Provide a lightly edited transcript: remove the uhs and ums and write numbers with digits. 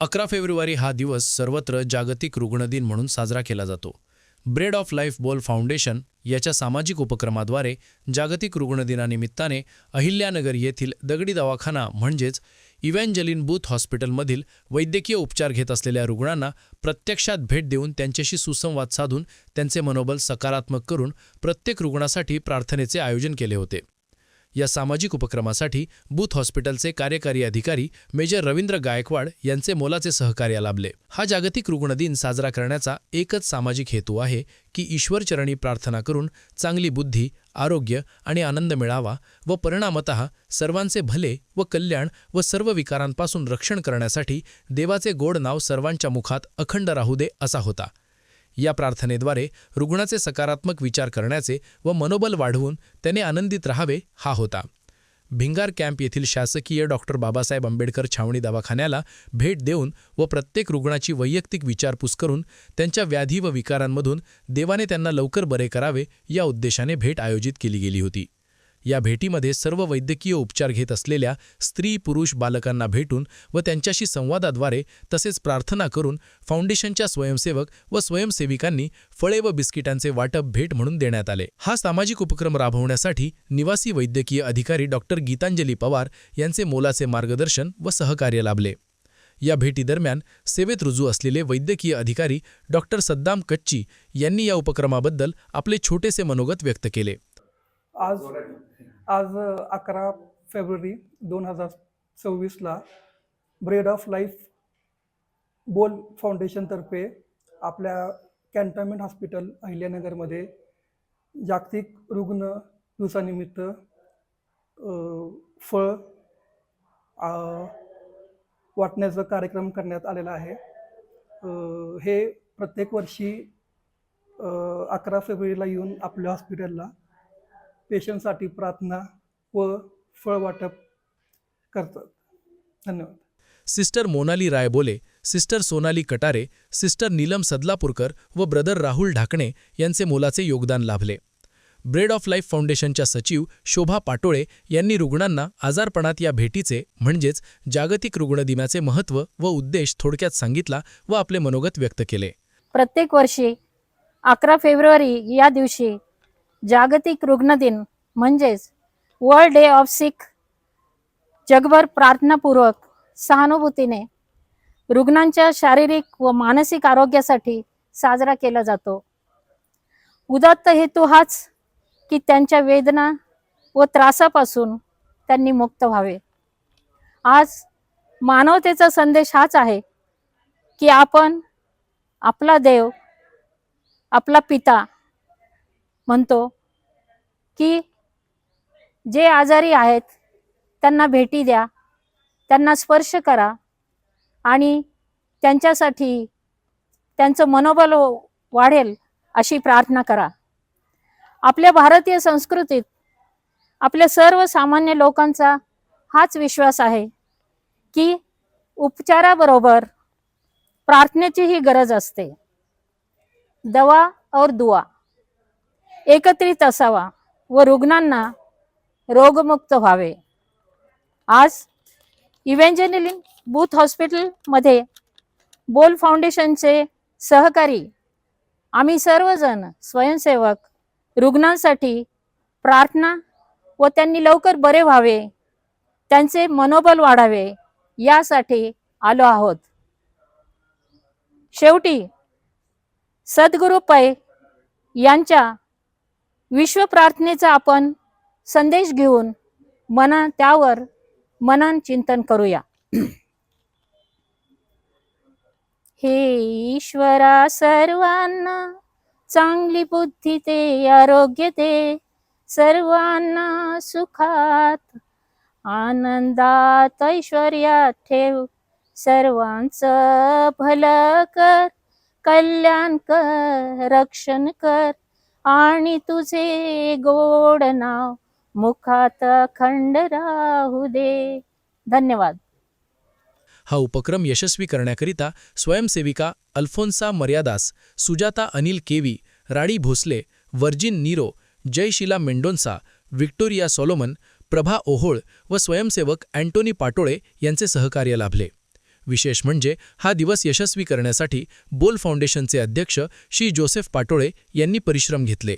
11 February हा दिवस सर्वत्र जागतिक रुग्ण दिन म्हणून साजरा केला जातो. ब्रेड ऑफ लाईफ बोल फाउंडेशन याच्या सामाजिक उपक्रमाद्वारे जागतिक रुग्ण दिनानिमित्ताने अहिल्यानगर येथील दगडी दवाखाना म्हणजेच इव्हँजेलिन बूथ हॉस्पिटलमधील वैद्यकीय उपचार घेत असलेल्या रुग्णांना प्रत्यक्षात भेट देऊन त्यांच्याशी सुसंवाद साधून त्यांचे मनोबल सकारात्मक करून प्रत्येक रुग्णासाठी प्रार्थनेचे आयोजन केले होते. या सामाजिक उपक्रमासाठी बूथ हॉस्पिटलचे कार्यकारी अधिकारी मेजर रवींद्र गायकवाड यांचे मोलाचे सहकार्य लाभले. हा जागतिक रुग्ण दिन साजरा करण्याचा एकच सामाजिक हेतू आहे की ईश्वरचरणी प्रार्थना करून चांगली बुद्धी, आरोग्य आणि आनंद मिळावा व परिणामतः सर्वांचे भले व कल्याण व सर्व विकारांपासून रक्षण करण्यासाठी देवाचे गोड नाव सर्वांच्या मुखात अखंड राहू दे असा होता. या प्रार्थनेद्वारे रुग्णाचे सकारात्मक विचार करण्याचे व मनोबल वाढवून त्याने आनंदित राहावे हा होता. भिंगार कॅम्प येथील शासकीय डॉक्टर बाबासाहेब आंबेडकर छावणी दवाखान्याला भेट देऊन व प्रत्येक रुग्णाची वैयक्तिक विचारपूस करून त्यांच्या व्याधी व विकारांमधून देवाने त्यांना लवकर बरे करावे या उद्देशाने भेट आयोजित केली गेली होती. या भेटीमध्ये सर्व वैद्यकीय उपचार घेत असलेल्या स्त्री पुरुष बालकांना भेटून व त्यांच्याशी संवादाद्वारे तसेच प्रार्थना करून फाउंडेशनच्या स्वयंसेवक व स्वयंसेविकांनी फळे व बिस्किटांचे वाटप भेट म्हणून देण्यात आले. हा सामाजिक उपक्रम राबवण्यासाठी निवासी वैद्यकीय अधिकारी डॉक्टर गीतांजली पवार यांचे मोलाचे मार्गदर्शन व सहकार्य लाभले. या भेटीदरम्यान सेवेत रुजू असलेले वैद्यकीय अधिकारी डॉक्टर सद्दाम कच्ची यांनी या उपक्रमाबद्दल आपले छोटेसे मनोगत व्यक्त केले. आज 11 फेब्रुवारी 2024ला ब्रेड ऑफ लाईफ बोल फाउंडेशनतर्फे आपल्या कॅन्टोन्मेंट हॉस्पिटल अहिल्यानगरमध्ये जागतिक रुग्ण दिवसानिमित्त फळ वाटण्याचा कार्यक्रम करण्यात आलेला आहे. हे प्रत्येक वर्षी 11 फेब्रुवारीला येऊन आपल्या हॉस्पिटलला पेशंटसाठी प्रार्थना व फळ वाटप करतात. धन्यवाद. Sister Monali Raibole, sister Sonali Katare, sister Neelam Sadlapurkar व ब्रदर राहुल ढाकणे यांचे मोलाचे योगदान लाभले. ब्रेड ऑफ लाईफ फाउंडेशनच्या सचिव शोभा पाटोळे यांनी रुग्णांना आजारपणात या भेटीचे म्हणजेच जागतिक रुग्ण दिनाचे महत्त्व व उद्देश थोडक्यात सांगितला व आपले मनोगत व्यक्त केले. प्रत्येक वर्षी 11 फेब्रुवारी या दिवशी जागतिक रुग्ण दिन म्हणजेच वर्ल्ड डे ऑफ सिक जगभर प्रार्थनापूर्वक सहानुभूतीने रुग्णांच्या शारीरिक व मानसिक आरोग्यासाठी साजरा केला जातो. उदात्त हेतू हाच की त्यांच्या वेदना व त्रासापासून त्यांनी मुक्त व्हावे. आज मानवतेचा संदेश हाच आहे की आपण आपला देव, आपला पिता म्हणतो की जे आजारी आहेत त्यांना भेटी द्या, त्यांना स्पर्श करा आणि त्यांच्यासाठी त्यांचं मनोबल वाढेल अशी प्रार्थना करा. आपल्या भारतीय संस्कृतीत आपल्या सर्व सामान्य लोकांचा हाच विश्वास आहे की उपचाराबरोबर प्रार्थनेचीही गरज असते. दवा और दुआ एकत्रित असावा व रुग्णांना रोगमुक्त व्हावे. आज इव्हँजेलिन बूथ हॉस्पिटलमध्ये बोल फाउंडेशनचे सहकारी आम्ही सर्वजण स्वयंसेवक रुग्णांसाठी प्रार्थना व त्यांनी लवकर बरे व्हावे, त्यांचे मनोबल वाढावे यासाठी आलो आहोत. शेवटी सद्गुरू पै यांच्या विश्व प्रार्थनेचा आपण संदेश घेऊन त्यावर मनन चिंतन करूया. हे ईश्वरा सर्वांना चांगली बुद्धी दे, आरोग्य दे, सर्वांना सुखात आनंदात ऐश्वर्यात ठेव, सर्वांचं भलं कर, कल्याण कर, रक्षण कर आणि तुझे गोड नाव मुखात अखंड राहू दे. धन्यवाद. हा उपक्रम यशस्वी करण्याकरिता स्वयंसेविका अल्फोन्सा मर्यादास, सुजाता अनिल केवी, राणी भोसले, वर्जिन नीरो, जयशिला मेंडोन्सा, व्हिक्टोरिया सॉलोमन, प्रभा ओहोळ व स्वयंसेवक अँटोनी पाटोळे यांचे सहकार्य लाभले. विशेष म्हणजे हा दिवस यशस्वी करण्यासाठी बोल फाउंडेशनचे अध्यक्ष श्री जोसेफ पाटोळे यांनी परिश्रम घेतले.